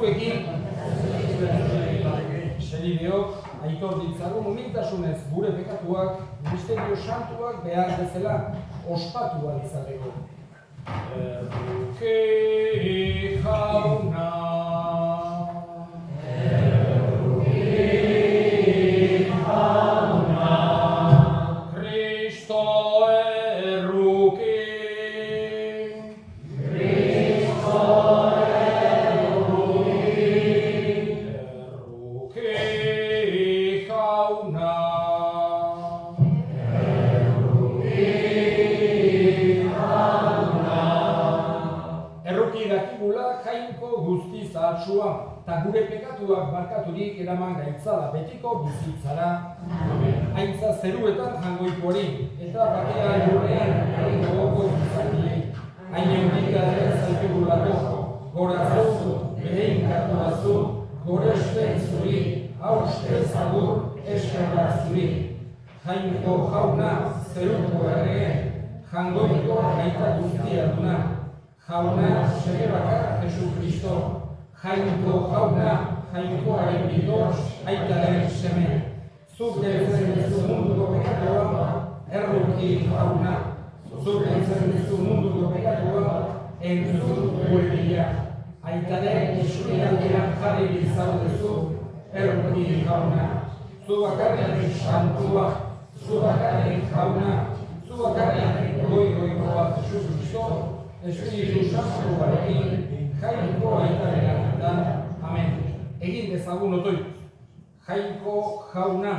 zuekin. Senideok, aitor ditzagun humiltasunez gure pekatuak, misterio santuak behar bezala ospatu ahal izateko. Erruke jauna. Eta gure pekatuak barkaturik eraman gaitzala betiko bizitzara. Haintza zeruetan jangoikoari, eta bakea lurrean jarriko goko izakiei. Hain eundika ere zaitugulako, gorazu, beheinkatu azu, gorespen zuri, hauste zagur, eskerrak zuri. Jainko jauna, zeruko errege, jangoiko gaita guztia duna. Jauna, sege bakar Jesu Kristo. Jainko jauna, jainkoaren bidor, aitaren seme. Zuk deitzen dizu munduko pekatua, erruki jauna. Zuk deitzen dizu munduko pekatua, entzun gure bila. Aitaren eskuinaldean jarri bizaudezu, erruki jauna. Zu bakarrik santua, zu bakarrik jauna, zu bakarrik goikoa Jesu Kristo, Espiritu Santuarekin, Jainko aitaren amen. Egin dezagun otoituz. Jainko jauna.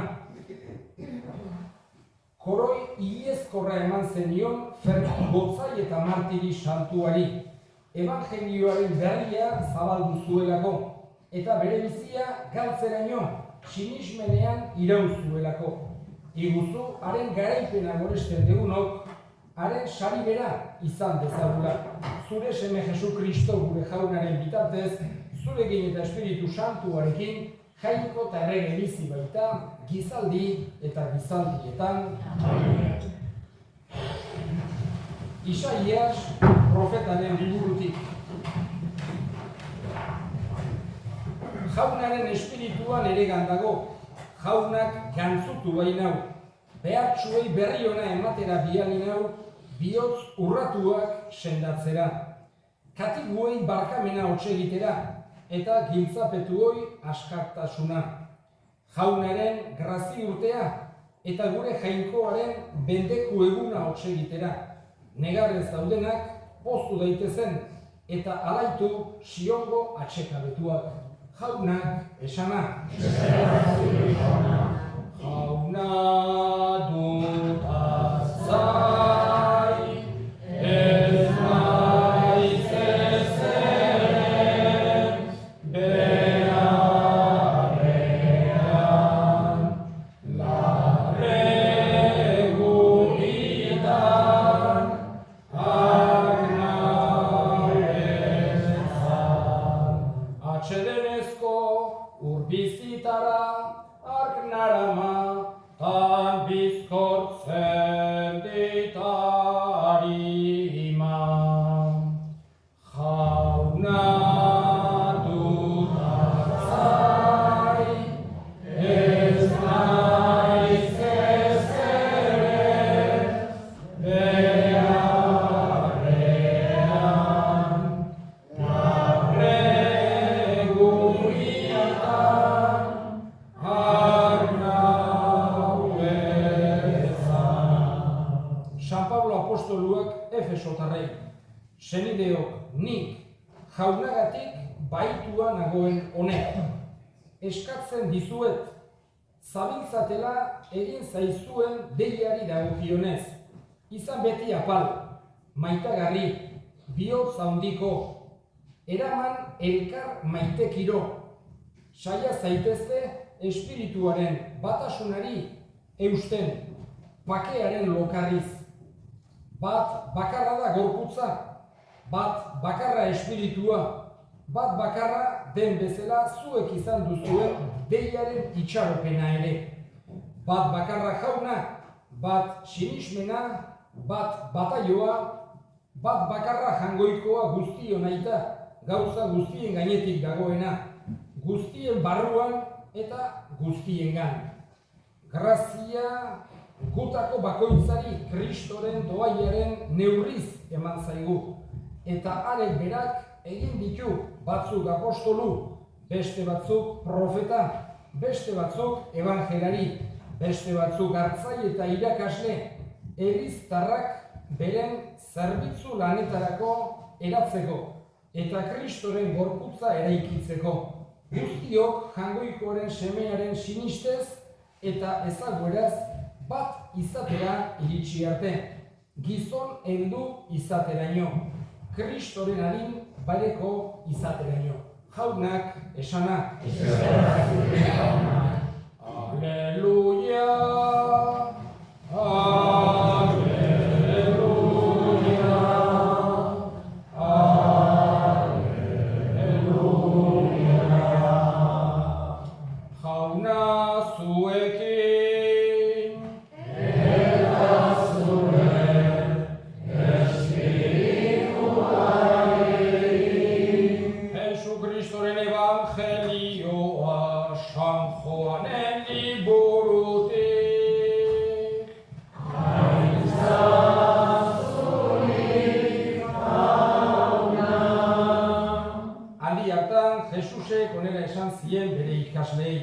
Koroi iezkorra eman zenion Fermin Gotzai eta Martiri santuari. Evangelioaren berria zabaldu zuelako. Eta bere bizia galtzeraino, sinismenean iraun zuelako. Iguzu, haren garaipena goresten degunok, haren sari bera izan dezagula. Zure seme Jesu Kristo gure jaunaren bitartez, zurekin eta Espiritu Santuarekin, jainko eta errege bizi baita, gizaldi eta gizaldietan. Amen. Isaias profetaren liburutik. Jaunaren espirituan ere gandago, jaunak gantzutu bainau, behartsuei berri ona ematera bialinau, bihotz urratuak sendatzera. Katiguei barkamena hotsegitera, eta giltzapetuoi askartasuna. Jaunaren grazi urtea, eta gure jainkoaren bendeku eguna hotsegitera. Negarrez daudenak poztu daitezen, eta alaitu siongo atsekabetuak. Jaunak esana. Jauna dut azai, ez naiz ezer, beharrean, larreguritan, arnauetan. Atxedenezko urbizitara, narama, tan bizkortzen ditarima. Jauna dut azai, ez naiz ezer, beharrean, larreguritan, San Pablo apostoluak Efesotarrei, senideok nik jaunagatik baitua nagoen honek. Eskatzen dizuet, zabiltzatela egin zaizuen deiari dagokionez. Izan beti apal, maitagarri, bihotz handiko, eraman elkar maitekiro. Saia zaitezte espirituaren batasunari eusten, bakearen lokarriz. Bat bakarra da gorputza, bat bakarra espiritua, bat bakarra den bezala zuek izan duzuen deiaren itxaropena ere. Bat bakarra jauna, bat sinismena, bat bataioa, bat bakarra jangoikoa guztio nahita, gauza guztien gainetik dagoena, guztien barruan eta guztiengan. Grazia gutako bakoitzari Kristoren doaiaren neurriz eman zaigu, eta arek berak egin ditu batzuk apostolu, beste batzuk profeta, beste batzuk evangelari, beste batzuk hartzaile eta irakasle, eliztarrak beren zerbitzu lanetarako eratzeko, eta Kristoren gorputza eraikitzeko. Guztiok Jaungoikoaren semearen sinistez eta ezagueraz bat izatera iritsi arte, gizon heldu izateraino, Kristoren adin bareko izateraino. Jaunak esana. Aleluia, aleluia, aleluia. Jauna zuekin, eta zuen espirituarekin. Jesucristoren evangelioa San Joanen liburutik. Aldi hartan, Jesusek onera esan zien bere ikaslei,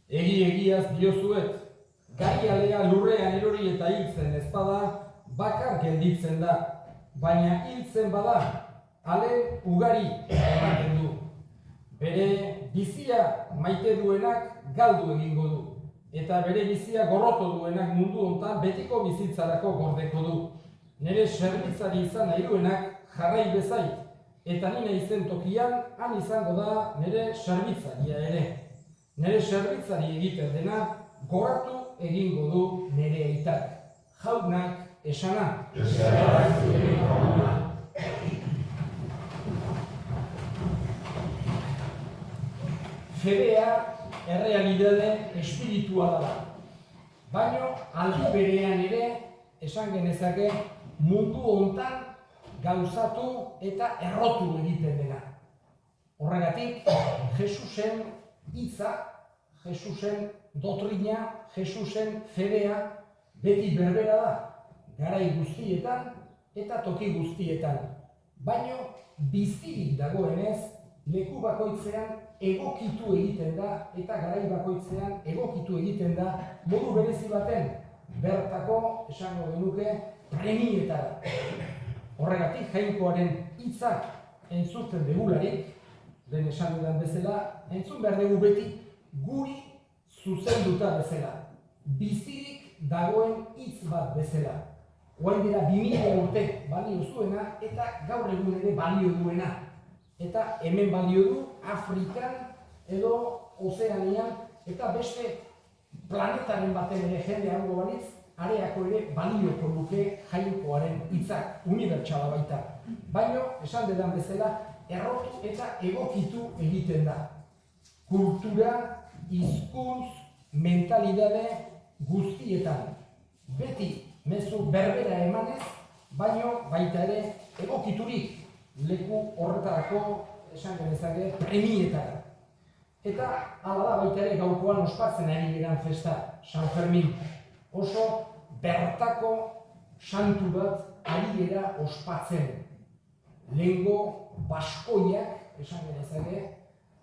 egiaz diozuet, gaialea lurrean erori eta hiltzen ez bada, bakar gelditzen da, baina hiltzen bada, ale ugari ematen du. Bere bizia maite duenak galdu egingo du, eta bere bizia gorroto duenak mundu hontan betiko bizitzarako gordeko du. Nire zerbitzari izan nahi duenak jarrai bezait, eta nire izen tokian han izango da nire zerbitzaria ere. Nire zerbitzari egiten dena goratu egingo du nire aitak. Jaunak esana. Fedea errealidade espirituala da. Baina aldi berean ere esan genezake mundu hontan gauzatu eta errotu egiten dena. Horregatik, Jesusen hitza, Jesusen doktrina, Jesusen fedea beti berbera da, garai guztietan eta toki guztietan. Baina bizirik dagoenez, leku bakoitzean egokitu egiten da eta garai bakoitzean egokitu egiten da modu berezi baten bertako esango genuke premietara. Horregatik Jainkoaren hitzak entzuten degularik, lehen esan dudan bezala, entzun behar dugu beti guri zuzenduta bezala, bizirik dagoen hitz bat bezala. Orain dira 2000 urte balio zuena eta gaur egun ere balio duena. Eta hemen balio du Afrikan edo Ozeanian eta beste planetaren baten ere jende hango balitz, areako ere balioko luke Jainkoaren hitzak, unibertsala baita. Baina, esan dedan bezala, errotu eta egokitu egiten da. Kultura, hizkuntz, mentalidade guztietan. Beti mezu berbera emanez, baina baita ere egokiturik leku horretarako esan genezake premietara. Eta hala da baita ere gaurkoan ospatzen ari geran festa, San Fermin. Oso bertako santu bat ari gera ospatzen. Lehengo baskoiak, esan genezake,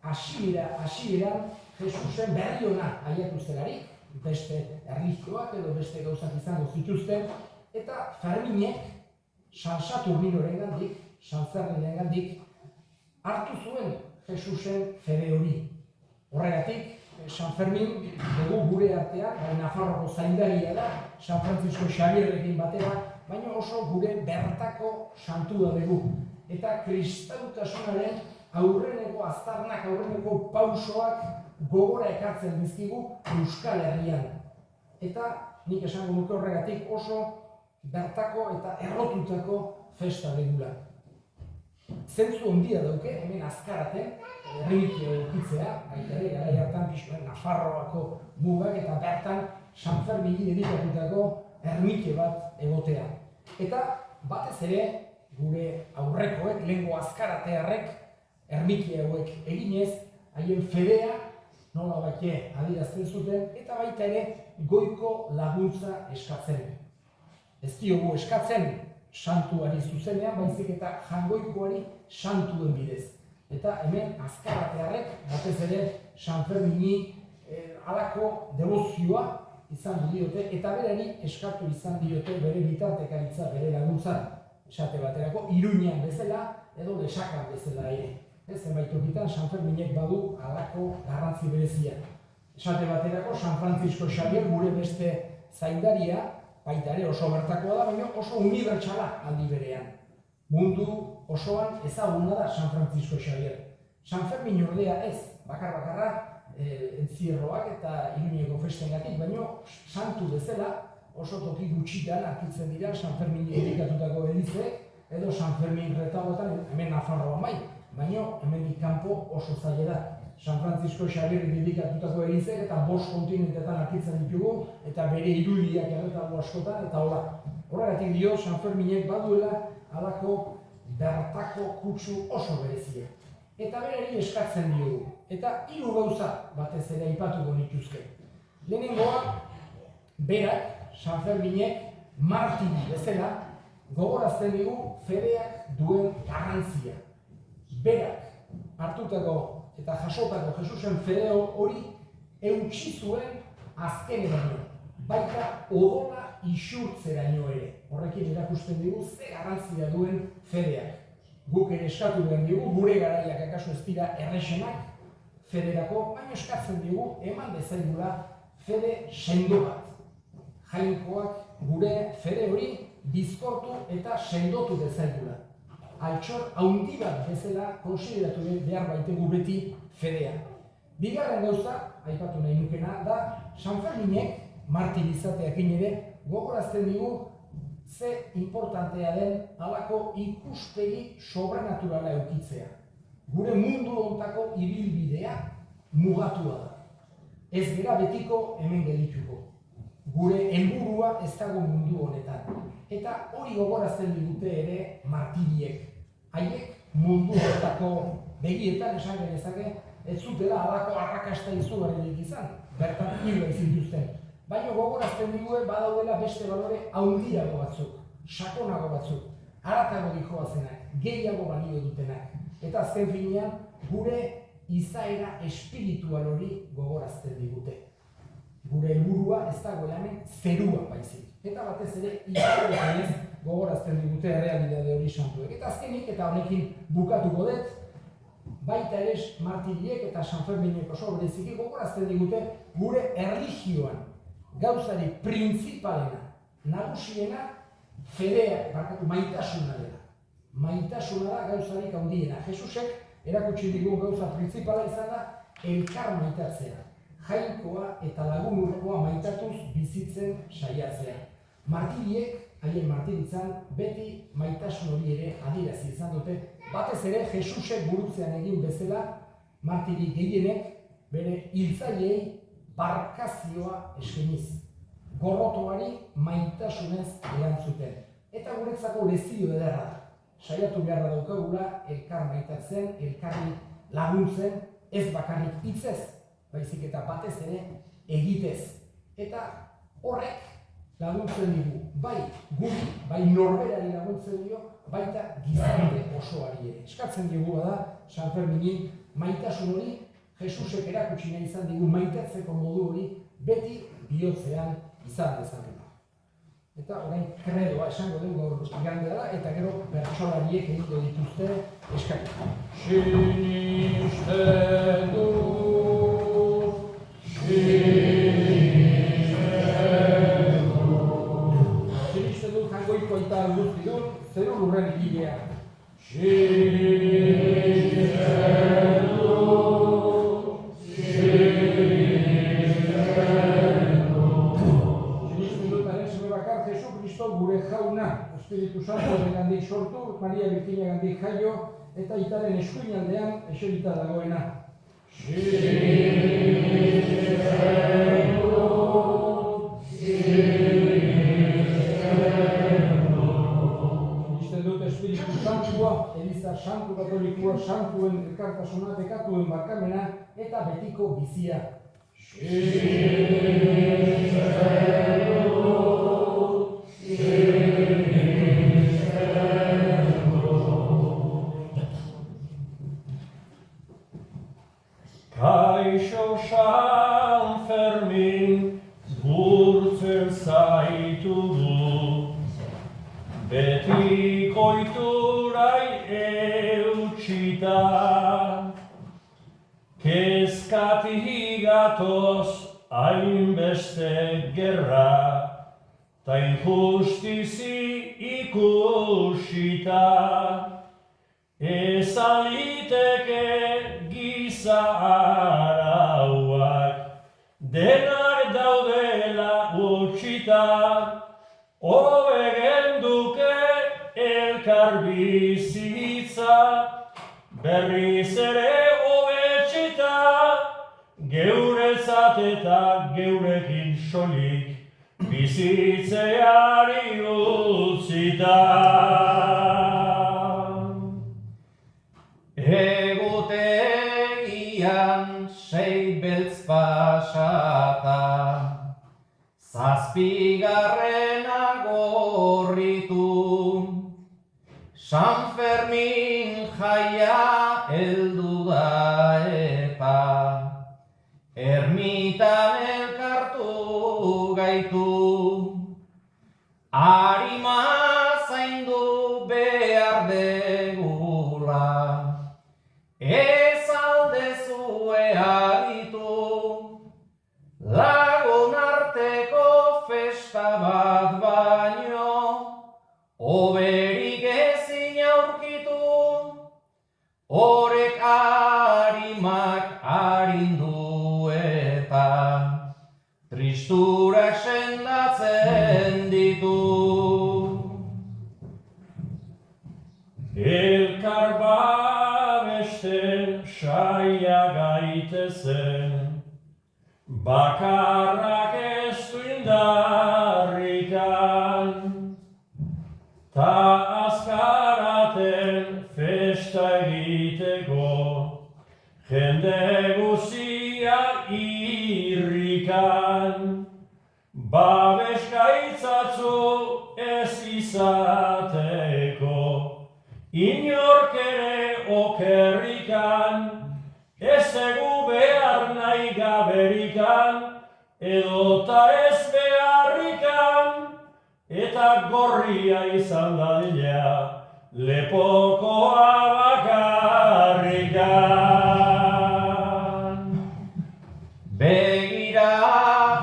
hasieran Jesusen berri ona aiatu zelarik, beste erlijioak edo beste gauzak izango zituzten, eta Ferminek San Saturninorengandik, San Ferminengandik hartu zuen Jesusen fede hori. Horregatik, San Fermin dugu gure artean, Nafarroko zaindaria da, San Francisco Xavierrekin batera, baina oso gure bertako santua dugu. Eta kristautasunaren aurreneko aztarnak, aurreneko pausoak gogora ekartzen dizkigu Euskal Herrian. Eta nik esango nuke horregatik oso bertako eta errotutako festa degula. Zentzu ondia dauke, hemen azkaraten, erremikia edukitzea, baita ere, garai hartan pixuen Nafarroako mugak eta bertan San Fermini dedikatutako ermite bat egotea. Eta batez ere, gure aurrekoek, lehengo azkaratearrek, ermiki hauek eginez, haien fedea nola baite adierazten zuten, eta baita ere goiko laguntza eskatzen. Ez diogu eskatzen santuari zuzenean, baizik eta jangoikoari santuen bidez. Eta hemen azkaratearrek, batez ere San Fermini halako devozioa izan diote, eta berari eskatu izan diote bere bitartekaritza, bere laguntza, esate baterako, Iruñan bezala edo Lesakan bezala ere. Zenbait tokitan San Ferminek badu halako garrantzi berezia. Esate baterako San Francisco Xavier gure beste zaindaria, baita ere oso bertakoa da, baina oso unibertsala aldi berean. Mundu osoan ezaguna da San Francisco Xavier. San Fermin ordea ez, bakar-bakarra entzierroak eta Iruñeko festengatik, baina santu bezala oso toki gutxitan aurkitzen dira San Fermin dedikatutako elizeek edo San Fermin retagoetan, hemen Nafarroan bai, baina hemendik kanpo oso zaila da. San Francisco Xavier dedikatutako elizeek eta 5 kontinentetan aurkitzen ditugu eta bere irudiak erretago askotan eta hola. Horregatik dio San Ferminek baduela halako bertako kutsu oso berezia. Eta berari eskatzen diogu. Eta 3 gauza batez ere aipatuko nituzke. Lehenengoa, berak, San Ferminek, martiri bezala, gogorazten digu fedeak duen garrantzia. Berak hartutako eta jasotako Jesusen fedeo hori eutsi zuen azkeneraino, baita odola isurtzeraino ere. Horrekin erakusten digu ze garrantzia duen fedeak. Guk ere eskatu behar digu, gure garaiak akaso ez dira erresenak federako, baina eskatzen digu eman dezaigula fede sendo bat. Jainkoak gure fede hori bizkortu eta sendotu dezaigula. Altxor haundi bat bezala konsideratu behar baitegu beti fedea. Bigarren gauza, aipatu nahi nukena, da San Ferminek, martirizateakin ere, gogorazten digu ze importantea den halako ikuspegi sobrenaturala edukitzea. Gure mundu hontako ibilbidea mugatua da. Ez gera betiko hemen geldituko. Gure helburua ez dago mundu honetan. Eta hori gogorazten digute ere martiriek. Haiek mundu honetako begietan esan genezake ez zutela halako arrakasta izugarririk izan. Bertan hil zituzten. Baina gogorazten digu badaudela beste balore handiago batzuk, sakonago batzuk, haratago dijoazenak, gehiago balio dutenak. Eta azken finean gure izaera espiritual hori gogorazten digute. Gure helburua ez dago hemen zerua baizik. Eta batez ere izaerenez gogorazten digute errealitate hori santuek. Eta azkenik eta honekin bukatuko dut, baita ere martiriek eta San Ferminek oso bereziki gogorazten digute gure erlijioan gauzari printzipalena, nagusiena, fedea, maitasuna dela. Maitasuna da gauzarik handiena. Jesusek erakutsi digu gauza printzipala izan da elkar maitatzea. Jainkoa eta lagunurkoa maitatuz bizitzen saiatzea. Martiriek, haien martiritzan, beti maitasun hori ere adierazi izan dute. Batez ere Jesusek burutzean egin bezala, martiri gehienek bere hiltzaileei barkazioa eskeniz, gorrotoari maitasunez erantzuten. Eta guretzako lezio ederra da. Saiatu beharra daukagula elkar maitatzen, elkarri laguntzen, ez bakarrik hitzez, baizik eta batez ere egitez. Eta horrek laguntzen digu, bai guri, bai norberari laguntzen dio, baita gizarte osoari ere. Eskatzen digu da San Fermini maitasun hori, Jesusek erakutsi nahi izan digu maitatzeko modu hori beti bihotzean izan dezakela. Eta orain kredoa esango dugu gaur igandea da, eta gero bertsolariek egingo dituzte eskatu. Sinisten du, sinisten du jangoiko aita guzti du, zeru lurren igilea. Gure jauna, Espiritu Santuarengandik sortu, Maria Birjinagandik jaio, eta Aitaren eskuinaldean eserita dagoena. Sinisten dut Espiritu Santua, Eliza santu katolikoa, santuen elkartasuna, bekatuen barkamena eta betiko bizia. Kaixo San Fermin, gurtzen zaitu du, beti koiturai eutxita, kezkati gatoz hainbeste gerra, ta injustizi ikusita, ezan liteke giza arauak, denak daudela utxita, hobe genduke elkar bizitza, berriz ere hobetxita, geurezat eta geurekin solik, bizitzeari utzita. Egutegian sei beltz pasata, zazpigarrena gorritu, San Fermin jaia heldu da eta ermitan elkartu gaitu, arima zaindu behar degula, ez aldezue aditu, lagun arteko festa bat baino, hoberik ezin aurkitu, horrek arimak arindu eta tristurak sendatzen ditu. Elkar babesten saia gaitezen, bakarrak ez du indarrikan, ta azkaraten festa egiteko, jende guzia irrikan, babes gaitzatzu ez izateko, inork ere okerrikan, ez egu behar nahi gaberikan, edota ez beharrikan, eta gorria izan dadila, lepokoa bakarrikan. Begira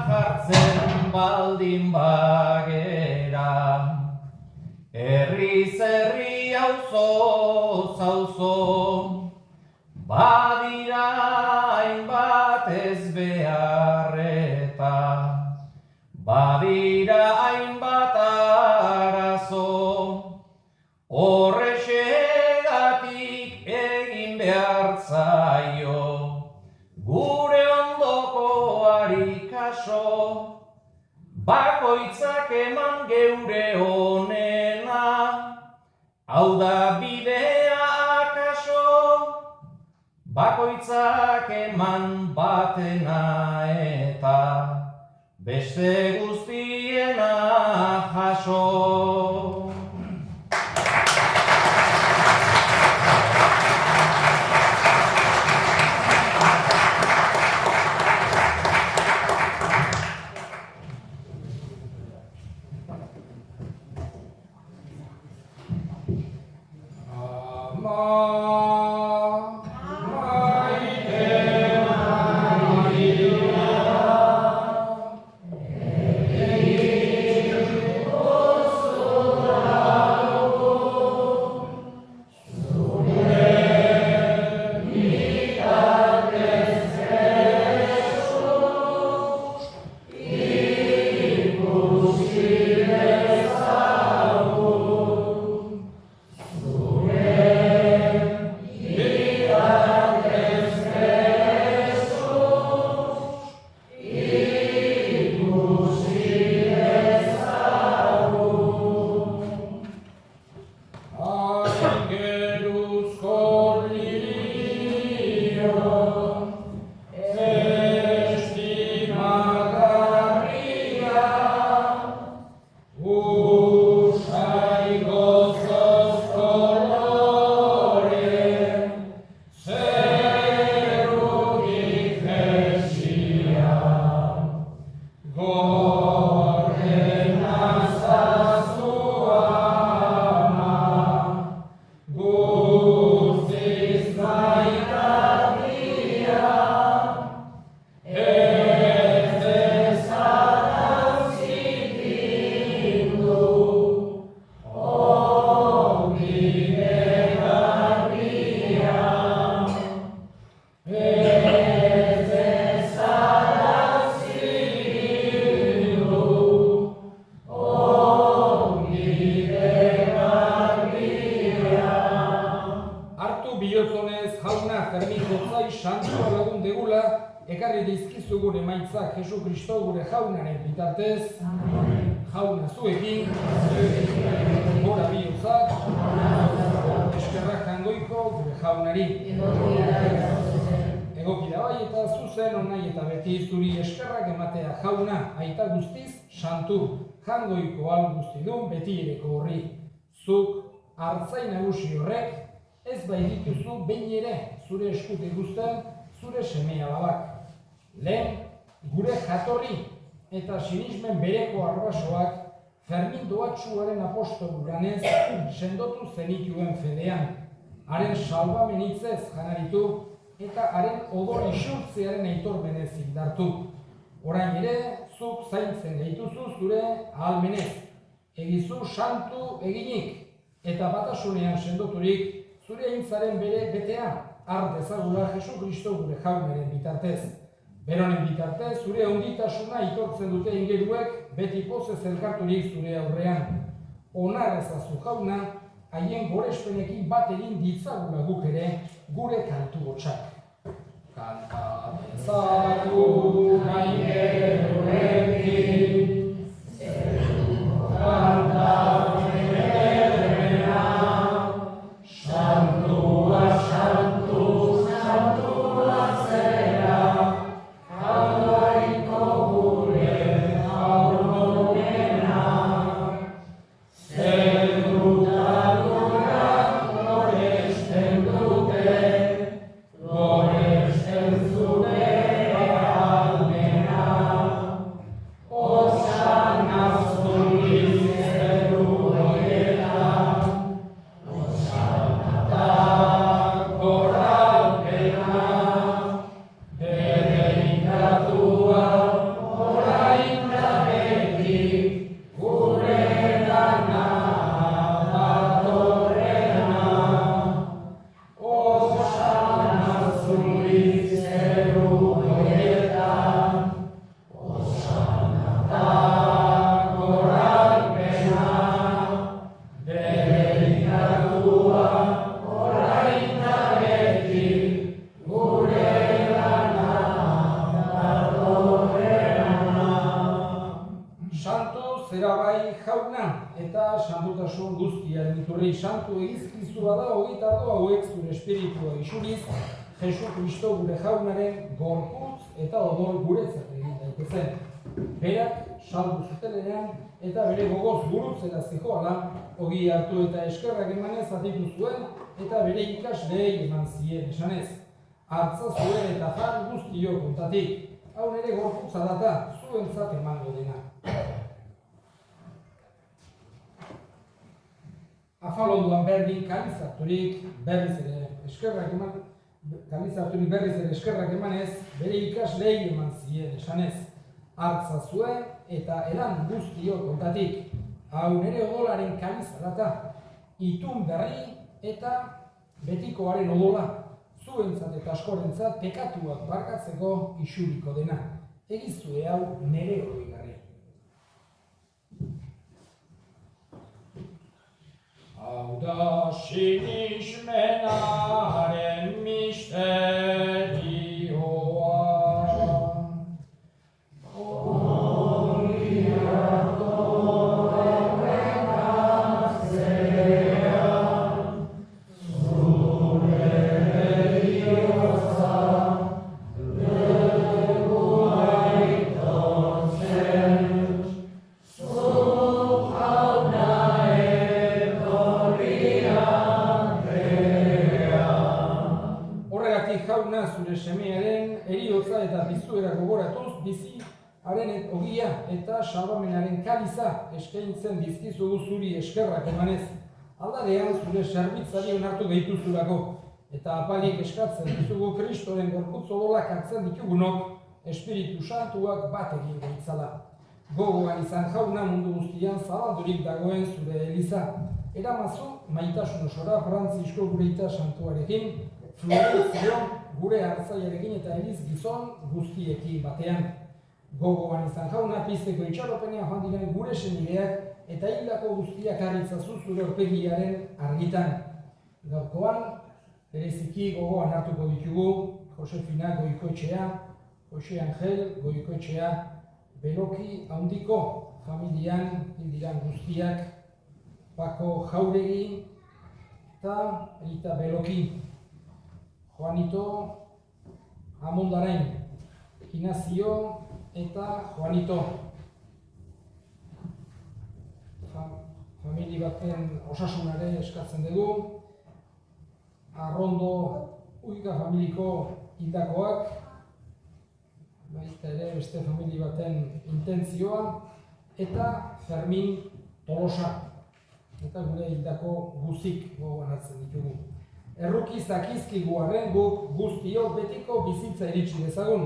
jartzen baldin bagera, herriz herri auzoz auzo, badira hainbat ez beharreta, badira hainbat arazo, horrexegatik egin behar zaio, gure ondokoari kaso, bakoitzak eman geure honena, hau da bidea akaso, bakoitzak eman batena eta beste guztiena jaso. ekarri dizkizugun emaitzak Jesu Kristo gure jaunaren bitartez, jauna zuekin, gora bihotzak, eskerrak jangoiko gure jaunari. Egoki da bai eta zuzen onai eta beti zuri eskerrak ematea jauna, aita guztiz, santu, jangoiko al guztidun beti ereko horri. Zuk, hartzain nagusi horrek, ez bai dituzu behin ere zure eskutik guzten, zure seme alabak. Lehen, gure jatorri eta sinismen bereko arbasoak Fermin Doatsuaren apostolu lanez sendotu zenituen fedean, haren salbamenitzez janaritu eta haren odor isurtzearen aitormenez indartu. Orain ere, zuk zaintzen gaituzu zure ahalmenez, egizu santu eginik eta batasunean sendoturik zure aintzaren bere betea, har dezagula Jesu Kristo gure jaunaren bitartez. Beronen bitartez, zure onditasuna itortzen dute ingeruek beti pozez elkarturik zure aurrean. Onar ezazu jauna, haien gorespenekin bat egin ditzagula guk ere gure kantu hotsak. Kanta dezagu gaingeruekin, kanta ederrena, santua, santu, santua zera, jangoiko gure jaunonena. Zentrutadurak goresten dute, goresten zure almena. Osana zuri zeru horietan, osana da goralpena, dedikatua orain da beti, gure lana datorrena. Osana zuri zeru horietan, osana da goralpena, dedikatua orain da beti, gure lana datorrena. Santu zerabai jauna eta santutasun guztiaren iturri. Santu egizkizua da hogeita hauek zure espiritua isuriz, Jesu Kristo gure jaunaren gorputz eta odol guretzat egin daitezen. Berak saldu zutelenean eta bere gogoz gurutzera zihoala, ogi hartu eta eskerrak emanez aditu zuen eta bere ikasleei eman zien esanez. Hartza zuen eta jan guztio kontatik, hau nere gorputza data zuentzat emango dena. Afalonduan berdin kalizarturik berriz ere eskerrak emanez, bere ikasleei eman zien esanez. Hartza zuen eta edan guztio kontatik, hau nere odolaren kalizarata, itun berri eta betikoaren odola, zuentzat eta askorentzat pekatuak barkatzeko isuriko dena. Egizue hau nere oroigarri. Hau da sinismenaren misterioa. Jauna zure semearen eriotza eta bizuera gogoratuz bizi haren ogia eta salbamenaren kaliza eskaintzen dizkizugu zuri eskerrak emanez. Aldarean zure zerbitzari onartu gaituzulako eta apalik eskatzen dizugu Kristoren gorputz odolak hartzen ditugunok Espiritu Santuak bat egin gaitzala. Gogoan izan jauna mundu guztian zabaldurik dagoen zure eliza. Eramazu maitasun osora Frantzisko Gureita Santuarekin, Florentzio gure hartzaiarekin eta eriz gizon guztiekin batean. Gogoan izan jauna pizteko itxaropenean joan diren gure senideak eta hildako guztiak harritzazu zure aurpegiaren argitan. Gaurkoan, bereziki gogoan hartuko ditugu Josefina Goikoetxea, Jose Angel Goikoetxea, Beloki handiko familian hil diran guztiak, Pako Jauregi eta Elita Beloki, Juanito Amondarain, Inazio eta Juanito. Famili baten osasunare eskatzen dugu, Arrondo Uika familiko hildakoak, baita ere beste famili baten intentzioa, eta Fermin Tolosa, eta gure hildako guztik goganatzen ditugu. Erruki zakizkigu arren guk guztiok betiko bizitza iritsi dezagun,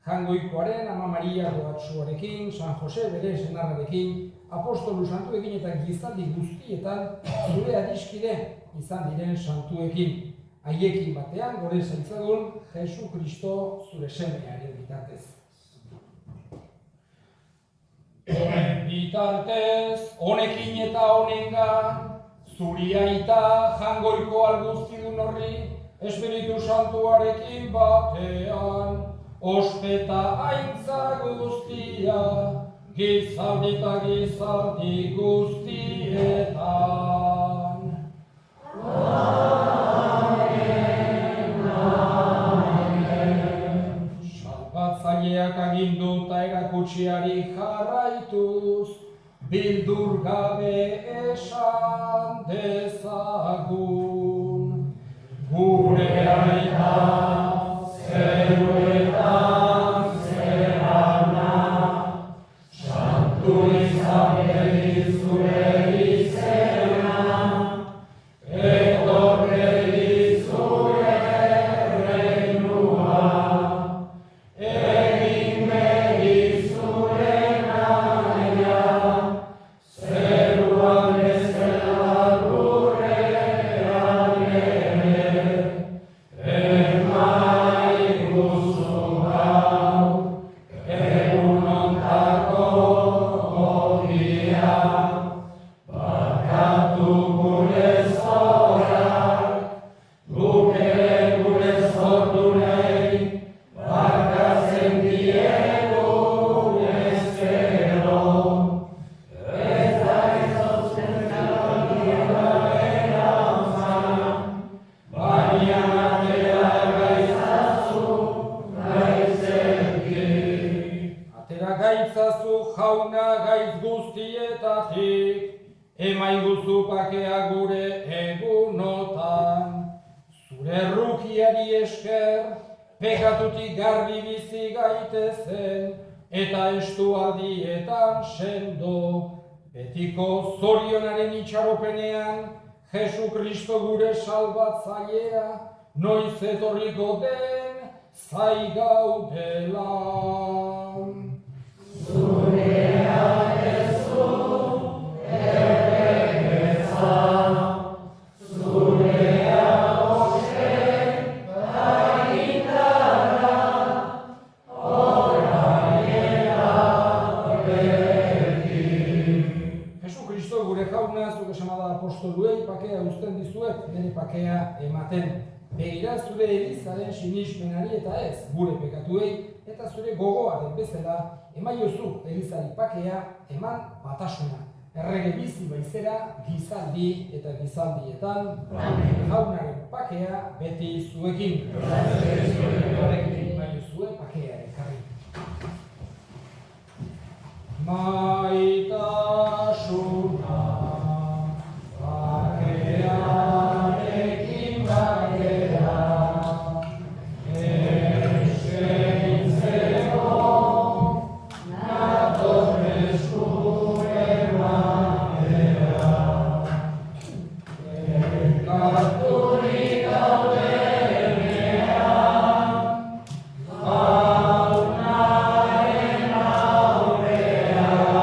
Jangoikoaren Ama Maria Goatsuarekin, San Jose bere senarrarekin, Apostolu santuekin eta gizaldi guztietan zure adiskide izan diren santuekin. Haiekin batean gore zaitzagun Jesu Kristo zure semearen bitartez. Honen bitartez, honekin eta honengan, zuri aita Jangoiko alguztidun horri, Espiritu Santuarekin batean, ospeta aintza guztia, gizaldi eta gizaldi guztietan. Salbatzaileak agindu eta erakutsiari jarraituz, bildur gabe esan dezagun. Gure aita zeruetan zerana, santu izan bedi zure izena, etorri zure reinua, egin bedi zure naia, zeruan bezala lurrean ere, emaiguzu gau, egun ontako ogia, barkatu gure zorak, guk ere gure zortunei, barkatzen diegu ezkero. Ez da izautzen zelagiaren auzan, baina atera gaitzazu gaitzenki. Atera gaitzazu jauna gaitz guztietatik, emaiguzu pakea gure egunotan. Zure errukiari esker, pekatutik garbi bizi gaitezen, eta estualdietan sendo, betiko zorionaren itxaropenean, Jesu Kristo gure salbatzailea, noiz etorriko den zai gaudela. Zurea Jesu, erregetza, zurea boske, agintarra, oraiera beti. Jesu Kristo gure jauna, zuk esamada apostoluei pakea uzten dizuet, nire pakea ematen. Begira zure elizaren sinismenari eta ez gure pekatuei, eta zure gogoaren bezala emaiozu elizari pakea eman batasuna. Errege bizi baizera gizaldi eta gizaldietan, jaunaren pakea beti zuekin. Horrekin emaiozue pakea ekarri. Maitasuna, bakearekin batera, eskegitzeko, natorrez gure batera. Elkarturik gaudenean, jaunaren aurrean,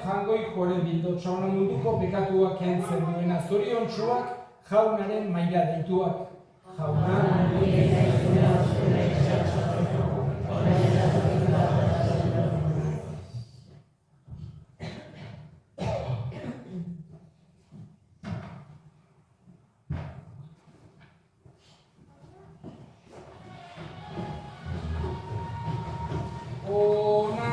Jaungoikoaren bildotxauna munduko pekatuak kentzen duena zoriontsuak jaunaren maila deituak. Jauna, ona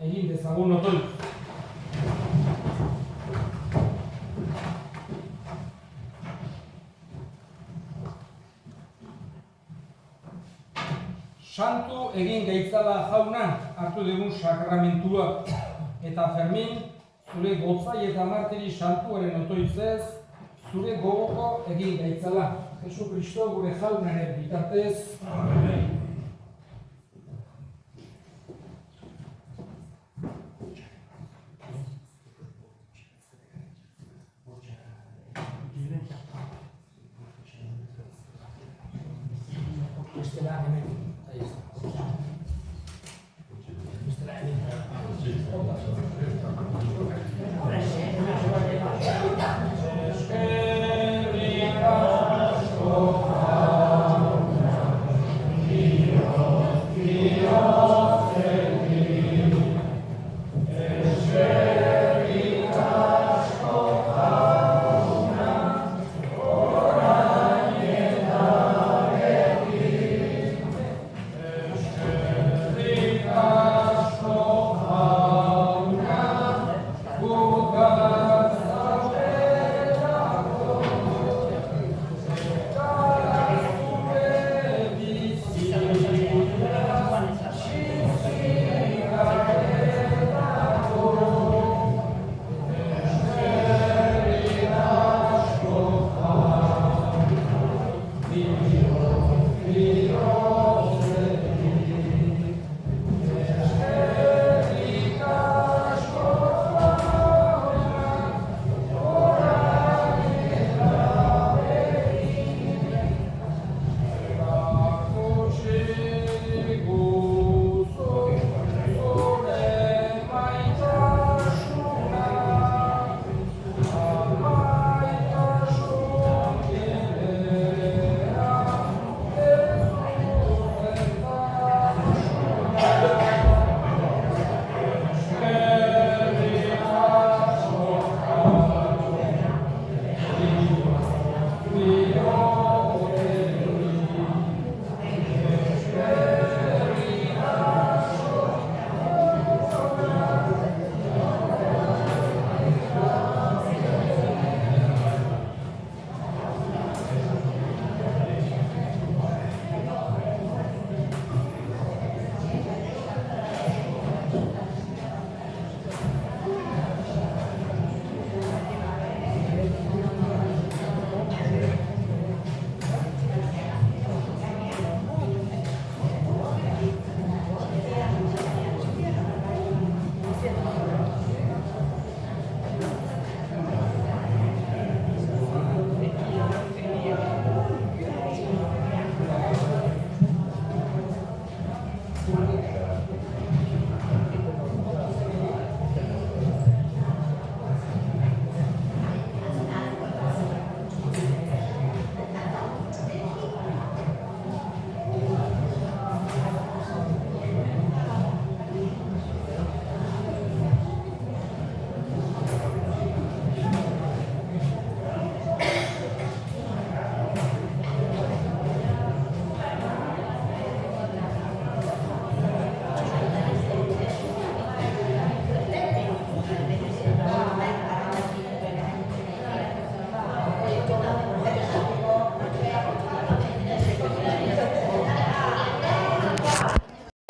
egin dezagun otoi. Santu egin gaitzala jauna hartu dugun sakramentua, eta Fermin, zure gotzai eta martiri santuaren otoitzez, zure gogoko egin gaitzala. Jesu Kristo gure jaunaren bitartez. Amen.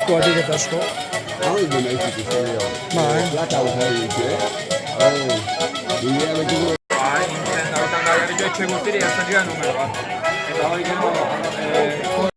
Guardi che tasco. Hau ez dena izutu zenio. Bai. Plata uzari ditu, bidea betuko. Nintzen dautan gara etxe guztiri hartzen dira numero bat. Eta hori gero